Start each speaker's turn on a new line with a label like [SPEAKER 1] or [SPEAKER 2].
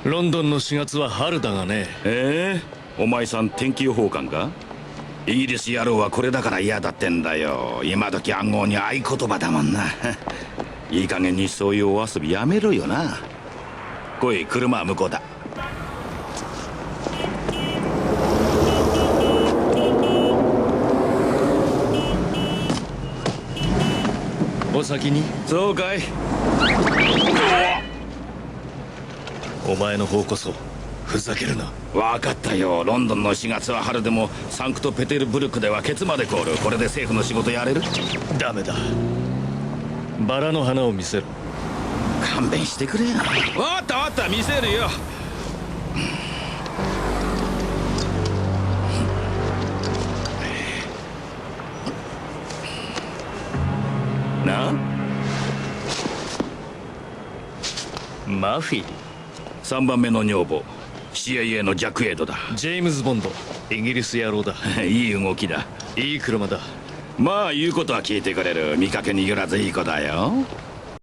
[SPEAKER 1] ロンドンの4月は春だがね。
[SPEAKER 2] お前さん天気予報官か？イギリス野郎はこれだから嫌だってんだよ。今時暗号に合言葉だもんな。いい加減にそういうお遊びやめろよな。来い、車は向こうだ。
[SPEAKER 1] お先に。
[SPEAKER 2] そうかい。
[SPEAKER 1] お前の方こそふざけるな。
[SPEAKER 2] 分かったよ。ロンドンの4月は春でもサンクトペテルブルクではケツまで凍る。これで政府の仕事やれる？
[SPEAKER 1] ダメだ。バラの花を見せろ。
[SPEAKER 2] 勘弁してくれよ。分かった分かった、見せるよ。なあ、
[SPEAKER 1] マフィー。
[SPEAKER 2] 3番目の女房 CIA のジャック・エイドだ。
[SPEAKER 1] ジェームズ・ボンド。イギリス野郎だ。
[SPEAKER 2] いい動きだ。
[SPEAKER 1] いい車だ。
[SPEAKER 2] まあ言うことは聞いてくれる。見かけによらずいい子だよ。